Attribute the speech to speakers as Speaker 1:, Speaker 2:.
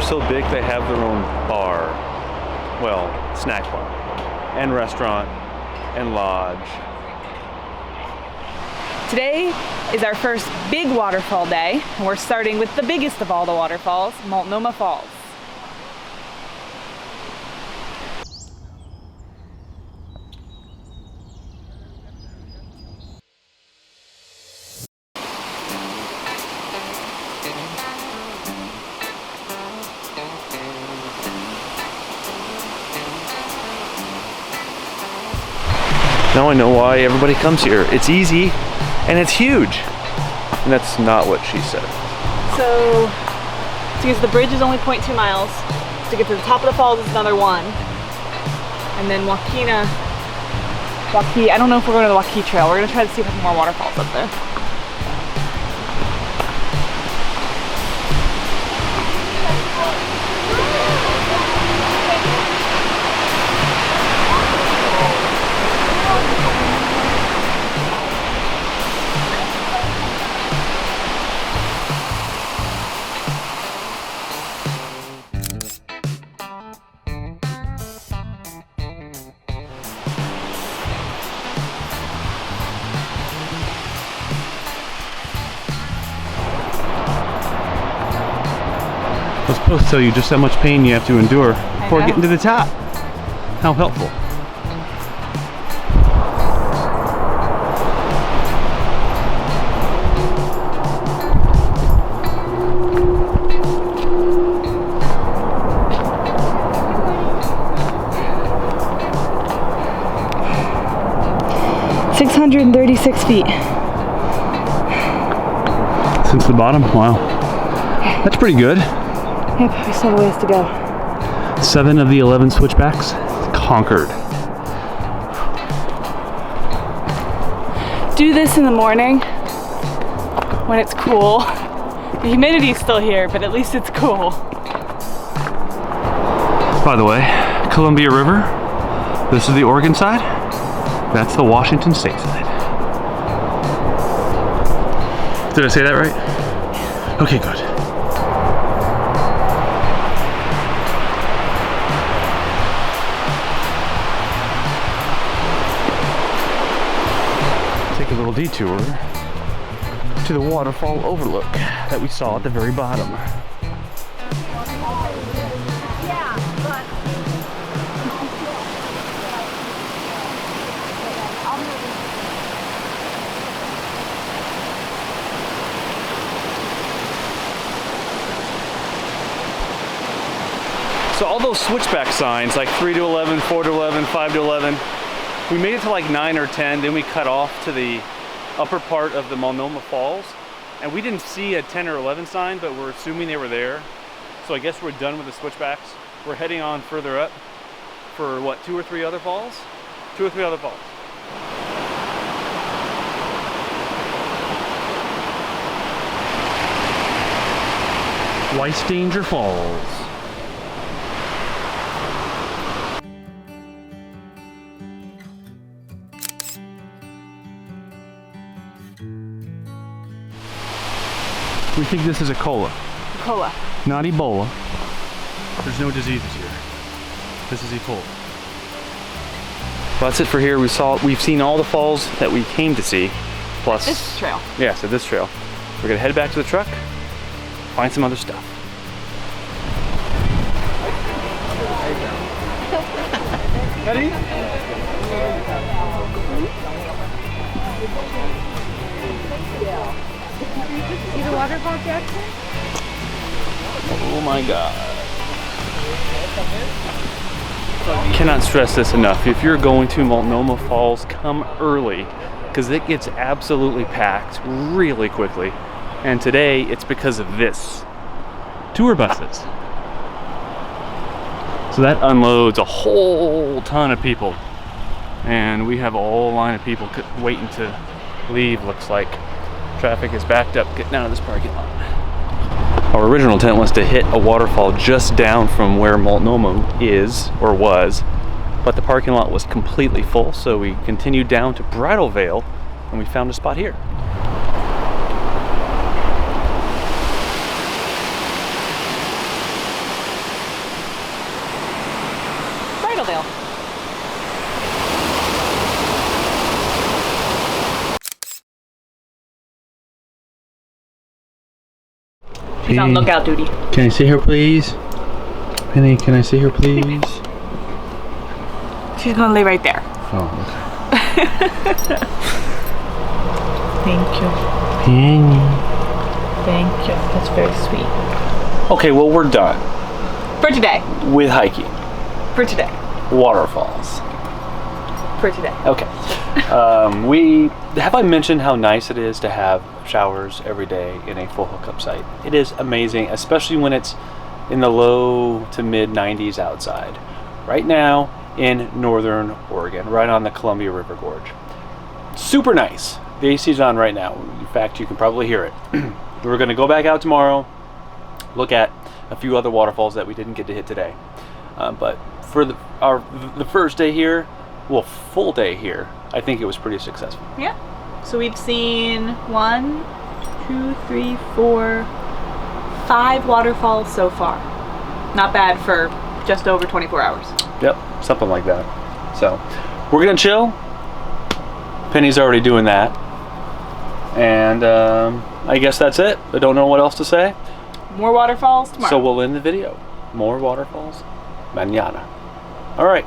Speaker 1: so big they have their own bar. Well, snack bar. And restaurant. And lodge.
Speaker 2: Today is our first big waterfall day, and we're starting with the biggest of all the waterfalls, Multnomah Falls.
Speaker 1: Now I know why everybody comes here. It's easy and it's huge. And that's not what she said.
Speaker 2: So, because the bridge is only 0.2 miles, to get to the top of the falls is another 1. And then Waukee, I don't know if we're going to the Waukee Trail. We're going to try to see if there's more waterfalls up there.
Speaker 1: I was supposed to tell you just how much pain you have to endure before getting to the top. How helpful.636
Speaker 2: feet.
Speaker 1: Since the bottom? Wow. That's pretty good.
Speaker 2: Yep, we still have a ways to go.
Speaker 1: 7 of the 11 switchbacks conquered.
Speaker 2: Do this in the morning when it's cool. The humidity's still here, but at least it's cool.
Speaker 1: By the way, Columbia River, this is the Oregon side, that's the Washington State side. Did I say that right? Okay, good. Take a little detour to the waterfall overlook that we saw at the very bottom. So all those switchback signs, like 3 to 11, 4 to 11, 5 to 11, we made it to like 9 or 10, then we cut off to the upper part of the Multnomah Falls, and we didn't see a 10 or 11 sign, but we're assuming they were there. So I guess we're done with the switchbacks. We're heading on further up for what, 2 or 3 other falls? 2 or 3 other falls. Wiesendanger Falls. We think this is Ecola.
Speaker 2: Ecola.
Speaker 1: Not Ebola. There's no diseases here. This is Ecola. Well, that's it for here. We've seen all the falls that we came to see, plus
Speaker 2: this trail.
Speaker 1: Yeah, so this trail. We're gonna head back to the truck, find some other stuff. Ready?
Speaker 2: See the waterfall, Jackson?
Speaker 1: Oh my God. Cannot stress this enough. If you're going to Multnomah Falls, come early, because it gets absolutely packed really quickly. And today, it's because of this. Tour buses. So that unloads a whole ton of people. And we have a whole line of people waiting to leave, looks like. Traffic is backed up getting out of this parking lot. Our original intent was to hit a waterfall just down from where Multnomah is, or was, but the parking lot was completely full, so we continued down to Bridal Veil, and we found a spot here.
Speaker 2: She's on lookout duty.
Speaker 1: Can I see her, please? Penny, can I see her, please?
Speaker 2: She's gonna lay right there.
Speaker 1: Oh, okay.
Speaker 2: Thank you.
Speaker 1: Penny.
Speaker 2: Thank you. That's very sweet.
Speaker 1: Okay, well, we're done
Speaker 2: For today.
Speaker 1: with hiking.
Speaker 2: For today.
Speaker 1: Waterfalls.
Speaker 2: For today.
Speaker 1: Okay. Have I mentioned how nice it is to have showers every day in a full hookup site? It is amazing, especially when it's in the low to mid 90s outside. Right now in northern Oregon, right on the Columbia River Gorge. Super nice. The AC's on right now. In fact, you can probably hear it. We're going to go back out tomorrow, look at a few other waterfalls that we didn't get to hit today. But for the first day here, well, full day here, I think it was pretty successful.
Speaker 2: Yeah. So we've seen 1, 2, 3, 4, 5 waterfalls so far. Not bad for just over 24 hours.
Speaker 1: Yep, something like that. So we're gonna chill. Penny's already doing that. And I guess that's it. I don't know what else to say.
Speaker 2: More waterfalls tomorrow.
Speaker 1: So we'll end the video. More waterfalls mañana. All right.